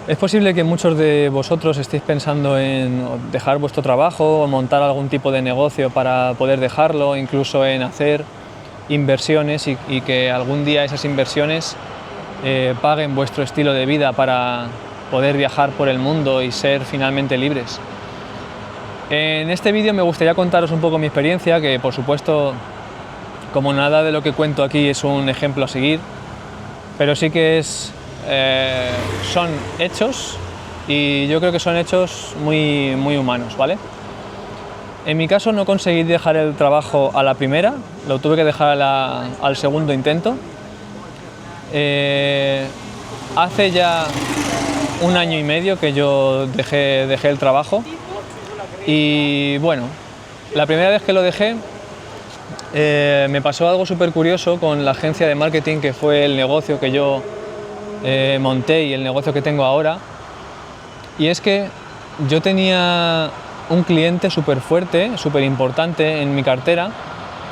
Es posible que muchos de vosotros estéis pensando en dejar vuestro trabajo o montar algún tipo de negocio para poder dejarlo, incluso en hacer inversiones y que algún día esas inversiones paguen vuestro estilo de vida para poder viajar por el mundo y ser finalmente libres. En este vídeo me gustaría contaros un poco mi experiencia, que por supuesto, como nada de lo que cuento aquí es un ejemplo a seguir, pero sí que son hechos y yo creo que son hechos muy humanos, ¿vale? En mi caso no conseguí dejar el trabajo a la primera, lo tuve que dejar al segundo intento. Hace ya 1 año y medio que yo dejé el trabajo y bueno, la primera vez que lo dejé me pasó algo súper curioso con la agencia de marketing, que fue el negocio que yo monté y el negocio que tengo ahora, y es que yo tenía un cliente súper fuerte, súper importante en mi cartera,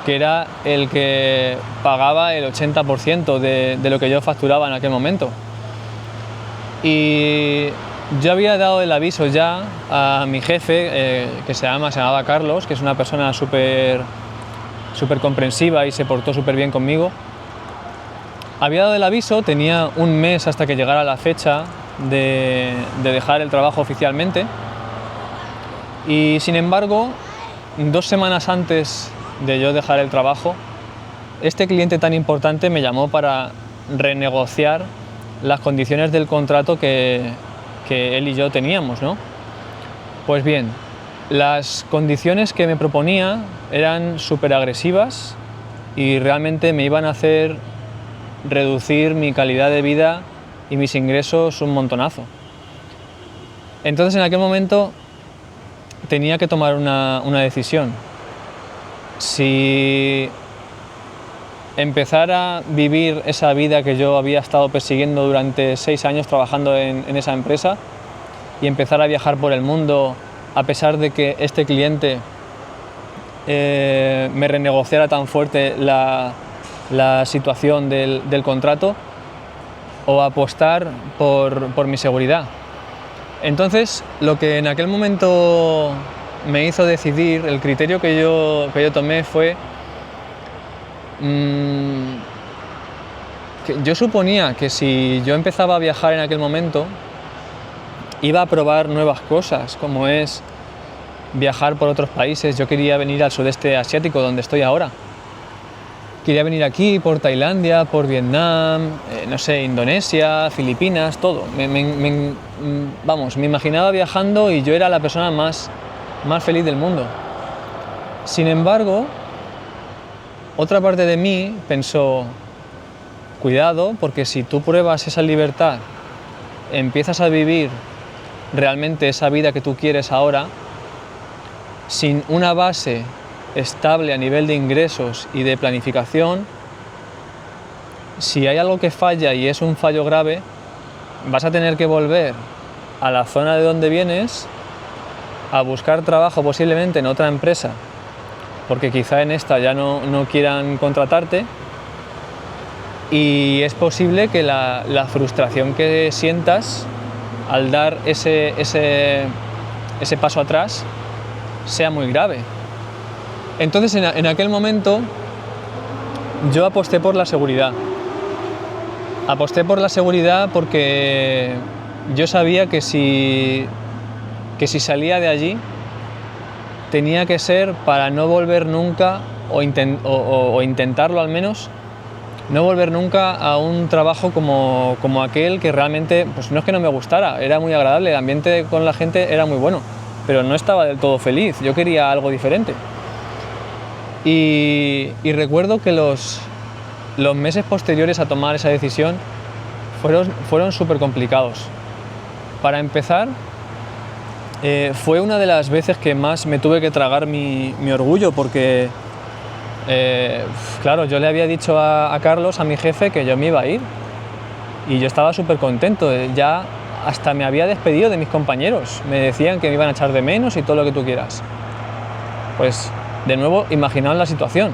que era el que pagaba el 80% de lo que yo facturaba en aquel momento. Y yo había dado el aviso ya a mi jefe, que se llamaba Carlos, que es una persona súper comprensiva y se portó súper bien conmigo. Había dado el aviso, tenía 1 mes hasta que llegara la fecha de dejar el trabajo oficialmente, y sin embargo, 2 semanas antes de yo dejar el trabajo, este cliente tan importante me llamó para renegociar las condiciones del contrato que él y yo teníamos, ¿no? Pues bien, las condiciones que me proponía eran súper agresivas y realmente me iban a hacer reducir mi calidad de vida y mis ingresos un montonazo. Entonces en aquel momento tenía que tomar una decisión. Si empezar a vivir esa vida que yo había estado persiguiendo durante 6 años trabajando en esa empresa y empezar a viajar por el mundo a pesar de que este cliente me renegociara tan fuerte la situación del contrato, o apostar por mi seguridad. Entonces, lo que en aquel momento me hizo decidir, el criterio que yo tomé fue que yo suponía que si yo empezaba a viajar en aquel momento, iba a probar nuevas cosas, como es viajar por otros países. Yo quería venir al sudeste asiático, donde estoy ahora. Quería venir aquí, por Tailandia, por Vietnam, no sé, Indonesia, Filipinas, todo. Me imaginaba viajando y yo era la persona más feliz del mundo. Sin embargo, otra parte de mí pensó, cuidado, porque si tú pruebas esa libertad, empiezas a vivir realmente esa vida que tú quieres ahora, sin una base estable a nivel de ingresos y de planificación, si hay algo que falla y es un fallo grave, vas a tener que volver a la zona de donde vienes, a buscar trabajo posiblemente en otra empresa, porque quizá en esta ya no quieran contratarte, y es posible que la frustración que sientas al dar ese paso atrás sea muy grave. Entonces en aquel momento yo aposté por la seguridad. Aposté por la seguridad porque yo sabía que si salía de allí tenía que ser para no volver nunca, o intentarlo al menos, no volver nunca a un trabajo como aquel, que realmente, pues no es que no me gustara, era muy agradable, el ambiente con la gente era muy bueno, pero no estaba del todo feliz, yo quería algo diferente. Y recuerdo que los meses posteriores a tomar esa decisión fueron súper complicados. Para empezar, fue una de las veces que más me tuve que tragar mi orgullo, porque claro, yo le había dicho a Carlos, a mi jefe, que yo me iba a ir y yo estaba súper contento, ya hasta me había despedido de mis compañeros, me decían que me iban a echar de menos y todo lo que tú quieras. Pues de nuevo, imaginaos la situación.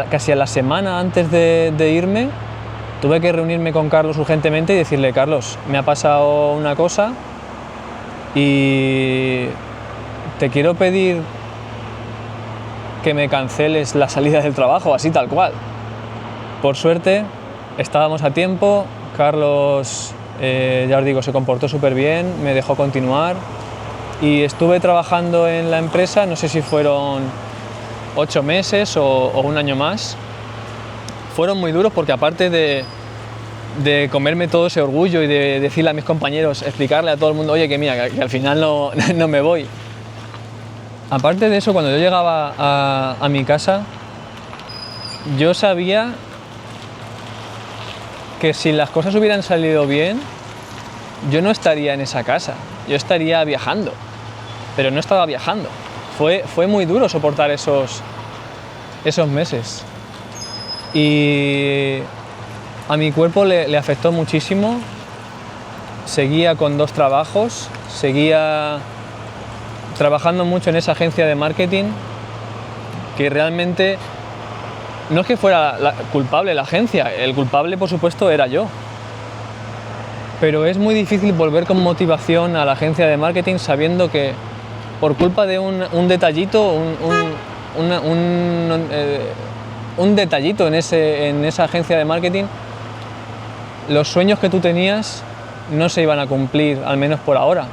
Casi a la semana antes de irme, tuve que reunirme con Carlos urgentemente y decirle: Carlos, me ha pasado una cosa y te quiero pedir que me canceles la salida del trabajo, así tal cual. Por suerte estábamos a tiempo, Carlos, ya os digo, se comportó súper bien, me dejó continuar y estuve trabajando en la empresa, no sé si fueron 8 meses o un año más. Fueron muy duros porque aparte de comerme todo ese orgullo y de decirle a mis compañeros, explicarle a todo el mundo, oye, que mira, que al final no me voy. Aparte de eso, cuando yo llegaba a mi casa, yo sabía que si las cosas hubieran salido bien, yo no estaría en esa casa, yo estaría viajando, pero no estaba viajando. Fue muy duro soportar esos meses. Y a mi cuerpo le afectó muchísimo. Seguía con 2 trabajos, seguía trabajando mucho en esa agencia de marketing, que realmente no es que fuera culpable la agencia, el culpable por supuesto era yo. Pero es muy difícil volver con motivación a la agencia de marketing sabiendo que por culpa de un detallito, un detallito en esa agencia de marketing, los sueños que tú tenías no se iban a cumplir, al menos por ahora.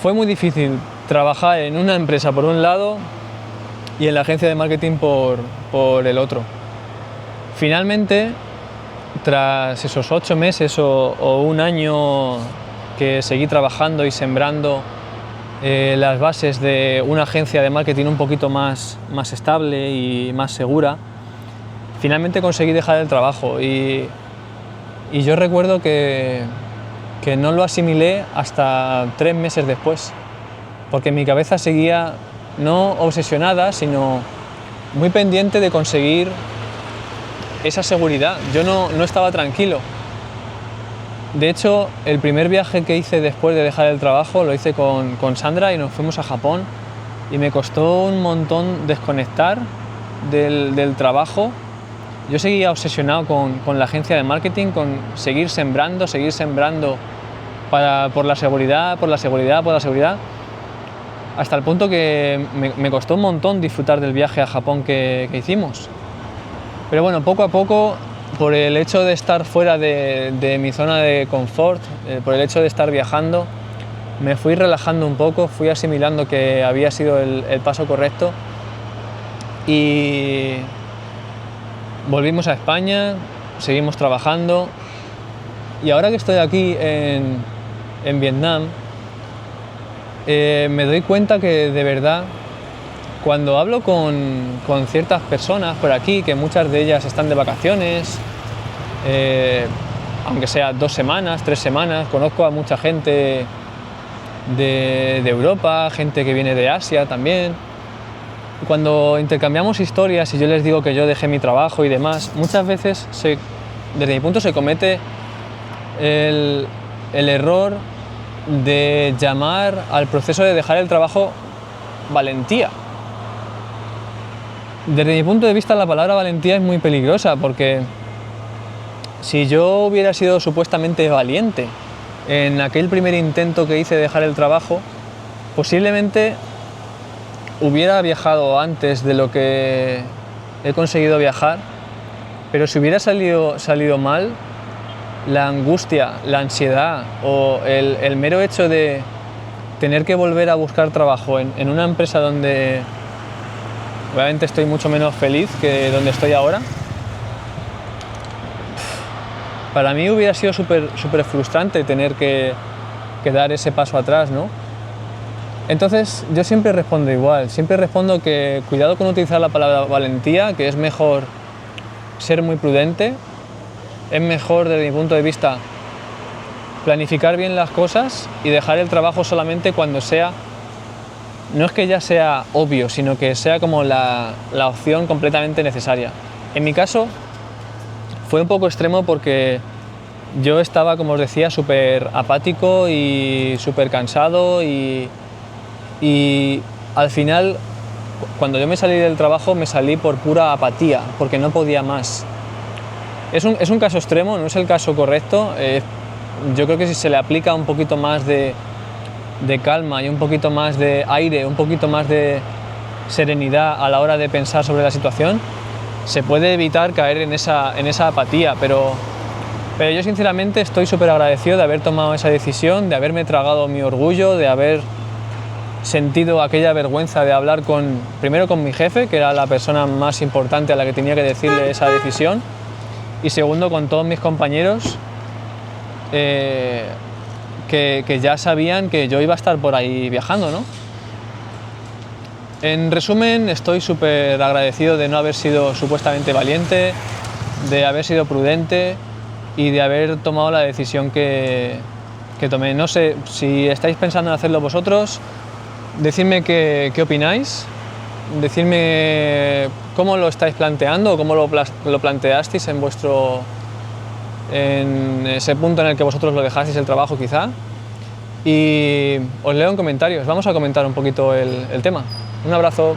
Fue muy difícil trabajar en una empresa por un lado y en la agencia de marketing por el otro. Finalmente, tras esos 8 meses o un año que seguí trabajando y sembrando las bases de una agencia de marketing un poquito más estable y más segura, finalmente conseguí dejar el trabajo y yo recuerdo que no lo asimilé hasta 3 meses después, porque mi cabeza seguía no obsesionada, sino muy pendiente de conseguir esa seguridad. Yo no estaba tranquilo. De hecho, el primer viaje que hice después de dejar el trabajo lo hice con Sandra y nos fuimos a Japón y me costó un montón desconectar del trabajo. Yo seguía obsesionado con la agencia de marketing, con seguir sembrando por la seguridad, hasta el punto que me costó un montón disfrutar del viaje a Japón que hicimos. Pero bueno, poco a poco, por el hecho de estar fuera de mi zona de confort, por el hecho de estar viajando, me fui relajando un poco, fui asimilando que había sido el paso correcto y volvimos a España, seguimos trabajando y ahora que estoy aquí en Vietnam, me doy cuenta que de verdad, cuando hablo con ciertas personas por aquí, que muchas de ellas están de vacaciones, aunque sea 2 semanas, 3 semanas, conozco a mucha gente de Europa, gente que viene de Asia también. Cuando intercambiamos historias y yo les digo que yo dejé mi trabajo y demás, muchas veces, desde mi punto, se comete el error de llamar al proceso de dejar el trabajo valentía. Desde mi punto de vista, la palabra valentía es muy peligrosa porque si yo hubiera sido supuestamente valiente en aquel primer intento que hice de dejar el trabajo, posiblemente hubiera viajado antes de lo que he conseguido viajar, pero si hubiera salido mal, la angustia, la ansiedad o el mero hecho de tener que volver a buscar trabajo en una empresa donde obviamente estoy mucho menos feliz que donde estoy ahora, para mí hubiera sido súper frustrante tener que dar ese paso atrás, ¿no? Entonces yo siempre respondo igual, siempre respondo que cuidado con utilizar la palabra valentía, que es mejor ser muy prudente, es mejor desde mi punto de vista planificar bien las cosas y dejar el trabajo solamente cuando sea, no es que ya sea obvio, sino que sea como la opción completamente necesaria. En mi caso fue un poco extremo porque yo estaba, como os decía, súper apático y súper cansado y al final, cuando yo me salí del trabajo, me salí por pura apatía, porque no podía más. Es un caso extremo, no es el caso correcto. Yo creo que si se le aplica un poquito más de calma y un poquito más de aire, un poquito más de serenidad a la hora de pensar sobre la situación, se puede evitar caer en esa apatía, pero yo sinceramente estoy súper agradecido de haber tomado esa decisión, de haberme tragado mi orgullo, de haber sentido aquella vergüenza de hablar primero con mi jefe, que era la persona más importante a la que tenía que decirle esa decisión, y segundo con todos mis compañeros que ya sabían que yo iba a estar por ahí viajando, ¿no? En resumen, estoy súper agradecido de no haber sido supuestamente valiente, de haber sido prudente y de haber tomado la decisión que tomé. No sé, si estáis pensando en hacerlo vosotros, decidme qué opináis, decidme cómo lo estáis planteando o cómo lo planteasteis en ese punto en el que vosotros lo dejasteis el trabajo quizá, y os leo en comentarios. Vamos a comentar un poquito el tema. Un abrazo.